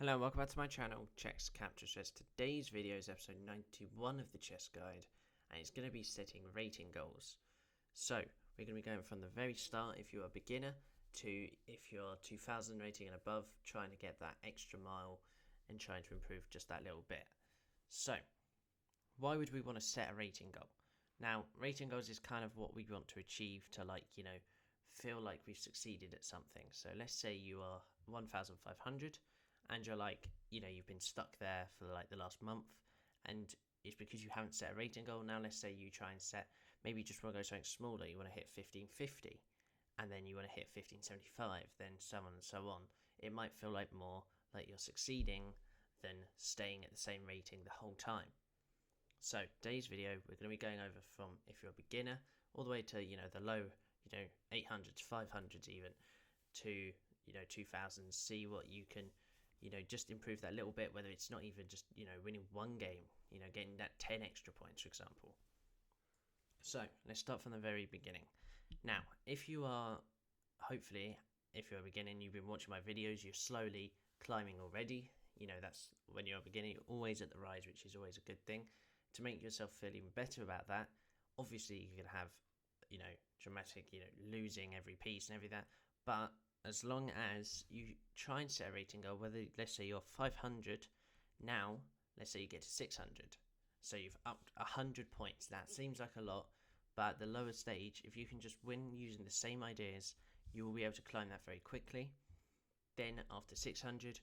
Hello and welcome back to my channel, Chess Capture Chess. Today's video is episode 91 of the chess guide, and it's going to be setting rating goals. So, we're going to be going from the very start if you're a beginner to if you're 2000 rating and above, trying to get that extra mile and trying to improve just that little bit. So, why would we want to set a rating goal? Now, rating goals is kind of what we want to achieve to feel like we've succeeded at something. So let's say you are 1500 and you're you've been stuck there for the last month, and it's because you haven't set a rating goal. Now let's say you try and set, maybe you just want to go something smaller, you want to hit 1550, and then you want to hit 1575, then so on and so on. It might feel like more like you're succeeding than staying at the same rating the whole time. So today's video, we're going to be going over from, if you're a beginner, all the way to, the low, 800s, 500s even, to, 2000s, see what you can, just improve that little bit, whether it's not even just, winning one game, getting that 10 extra points, for example. So let's start from the very beginning. Now, if you are, hopefully, if you're a beginner and you've been watching my videos, you're slowly climbing already. That's when you're a beginner, you're always at the rise, which is always a good thing. To make yourself feel even better about that, obviously you can have, dramatic, losing every piece and everything, but as long as you try and set a rating goal, whether, let's say you're 500, now, let's say you get to 600. So you've upped 100 points. That seems like a lot, but at the lower stage, if you can just win using the same ideas, you will be able to climb that very quickly. Then after 600,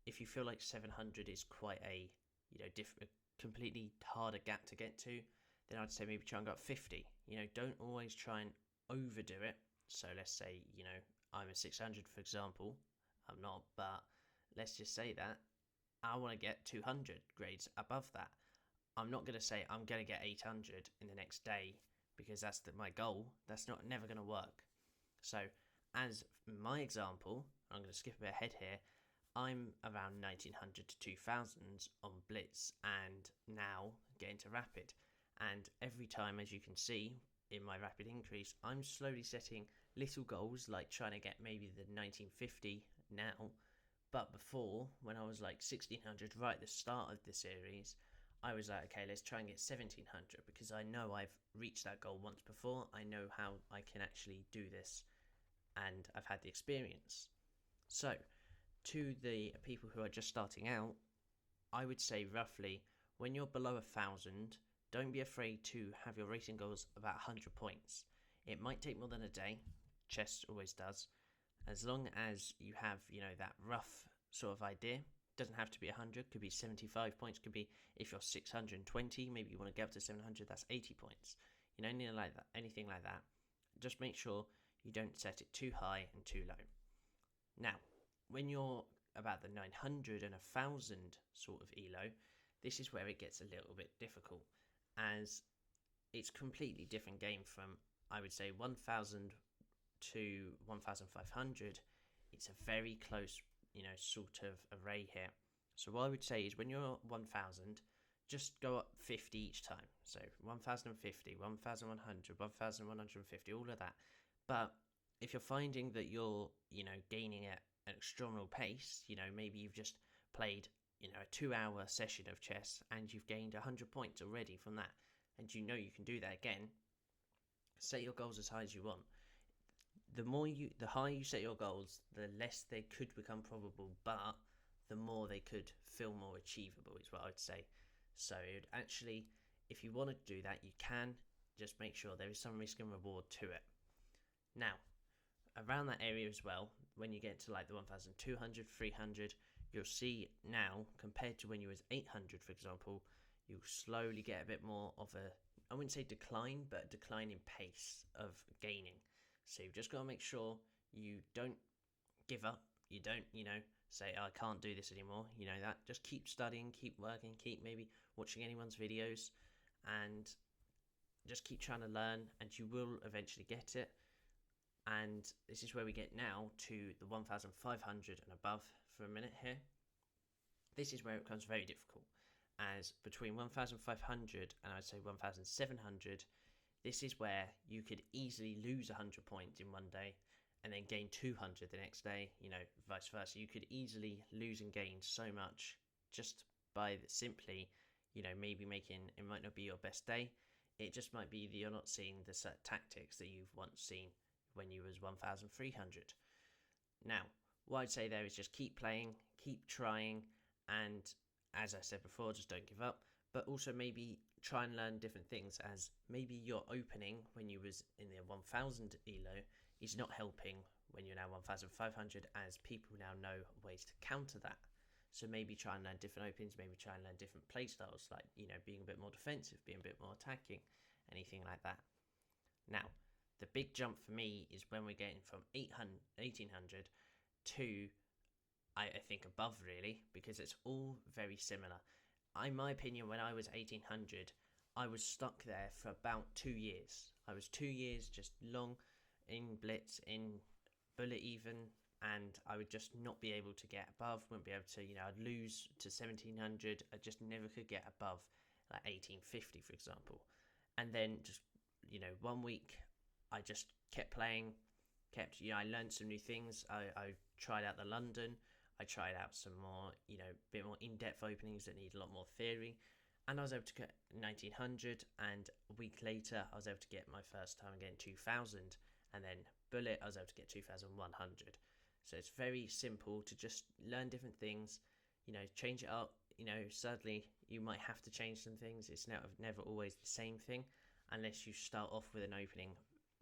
if you feel like 700 is quite a, completely harder gap to get to, then I'd say maybe try and go up 50. Don't always try and overdo it. So let's say, I'm a 600, for example. I'm not, but let's just say that I want to get 200 grades above that. I'm not going to say I'm going to get 800 in the next day because that's my goal. That's never going to work. So as my example, I'm going to skip a bit ahead here. I'm around 1900 to 2000s on Blitz and now getting to Rapid. And every time, as you can see, in my rapid increase, I'm slowly setting little goals, like trying to get maybe the 1950 now. But before, when I was like 1600, right at the start of the series, I was like, okay, let's try and get 1700 because I know I've reached that goal once before. I know how I can actually do this and I've had the experience. So, to the people who are just starting out, I would say roughly when you're below 1000, don't be afraid to have your rating goals about 100 points. It might take more than a day. Chess always does. As long as you have, that rough sort of idea. Doesn't have to be 100. Could be 75 points. Could be, if you're 620, maybe you want to get up to 700. That's 80 points. Anything like that. Just make sure you don't set it too high and too low. Now, when you're about the 900 and 1000 sort of elo, this is where it gets a little bit difficult, as it's completely different game from, I would say, 1000 to 1500. It's a very close, sort of array here. So what I would say is when you're 1000, just go up 50 each time. So 1050, 1100, 1150, all of that. But if you're finding that you're, gaining at an extraordinary pace, maybe you've just played a 2-hour session of chess and you've gained 100 points already from that, and you can do that again, set your goals as high as you want. The higher you set your goals, the less they could become probable, but the more they could feel more achievable is what I would say. So it would actually, if you want to do that, you can. Just make sure there is some risk and reward to it. Now, around that area as well, when you get to like the 1200, 300, you'll see now, compared to when you was 800, for example, you'll slowly get a bit more of a, I wouldn't say decline, but a decline in pace of gaining. So you've just got to make sure you don't give up. You don't, say, I can't do this anymore. That. Just keep studying, keep working, keep maybe watching anyone's videos, and just keep trying to learn, and you will eventually get it. And this is where we get now to the 1500 and above for a minute here. This is where it becomes very difficult, as between 1500 and I'd say 1700, this is where you could easily lose 100 points in one day, and then gain 200 the next day, vice versa. You could easily lose and gain so much just by simply, maybe making, it might not be your best day. It just might be that you're not seeing the set tactics that you've once seen when you was 1,300. Now, what I'd say there is just keep playing, keep trying, and as I said before, just don't give up. But also maybe try and learn different things, as maybe your opening when you was in the 1,000 elo is not helping when you're now 1,500, as people now know ways to counter that. So maybe try and learn different openings, maybe try and learn different play styles, like, being a bit more defensive, being a bit more attacking, anything like that. Now, the big jump for me is when we're getting from 1,800 to, I think, above, really, because it's all very similar. In my opinion, when I was 1,800, I was stuck there for about 2 years. I was 2 years just long in Blitz, in Bullet even, and I would just not be able to get above, wouldn't be able to, I'd lose to 1,700, I just never could get above like 1,850, for example. And then just, 1 week, I just kept playing, I learned some new things. I tried out the London, I tried out some more, bit more in-depth openings that need a lot more theory, and I was able to get 1,900, and a week later, I was able to get my first time getting 2,000, and then Bullet, I was able to get 2,100. So it's very simple to just learn different things, change it up. Sadly, you might have to change some things. It's never always the same thing, unless you start off with an opening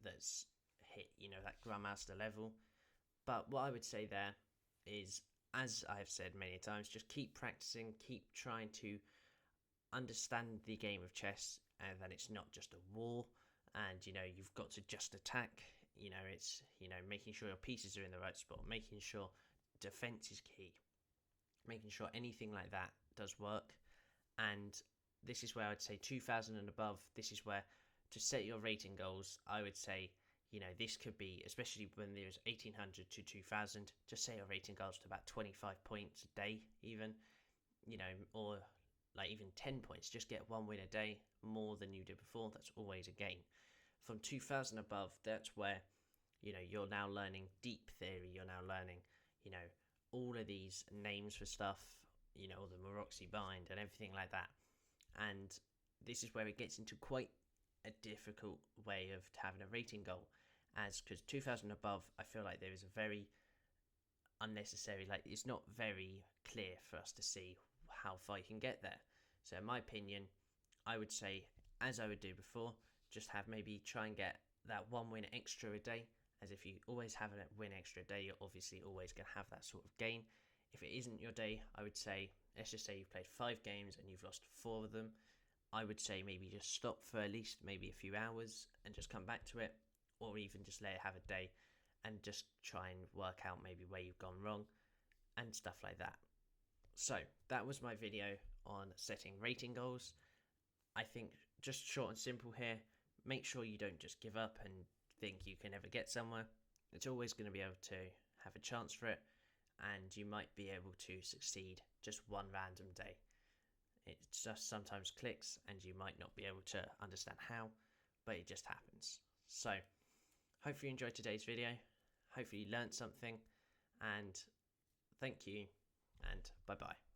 that's hit, that Grandmaster level. But what I would say there is, as I've said many times, just keep practicing, keep trying to understand the game of chess, and that it's not just a war, and you've got to just attack. It's making sure your pieces are in the right spot, making sure defense is key, making sure anything like that does work. And this is where I'd say 2,000 and above, this is where to set your rating goals, I would say, this could be, especially when there's 1,800 to 2,000, just set your rating goals to about 25 points a day even, or like even 10 points, just get one win a day more than you did before. That's always a gain. From 2,000 above, that's where, you're now learning deep theory, you're now learning, all of these names for stuff, the Maroczy bind and everything like that. And this is where it gets into quite a difficult way of having a rating goal, as because 2,000 above, I feel like there is a very unnecessary, like it's not very clear for us to see how far you can get there. So in my opinion, I would say, as I would do before, just have maybe try and get that one win extra a day, as if you always have a win extra a day, you're obviously always going to have that sort of gain. If it isn't your day, I would say, let's just say you've played 5 games and you've lost 4 of them, I would say maybe just stop for at least maybe a few hours and just come back to it, or even just let it have a day and just try and work out maybe where you've gone wrong and stuff like that. So that was my video on setting rating goals. I think just short and simple here. Make sure you don't just give up and think you can never get somewhere. It's always going to be able to have a chance for it, and you might be able to succeed just one random day. It just sometimes clicks and you might not be able to understand how, but it just happens. So hopefully you enjoyed today's video, hopefully you learned something, and thank you, and bye bye.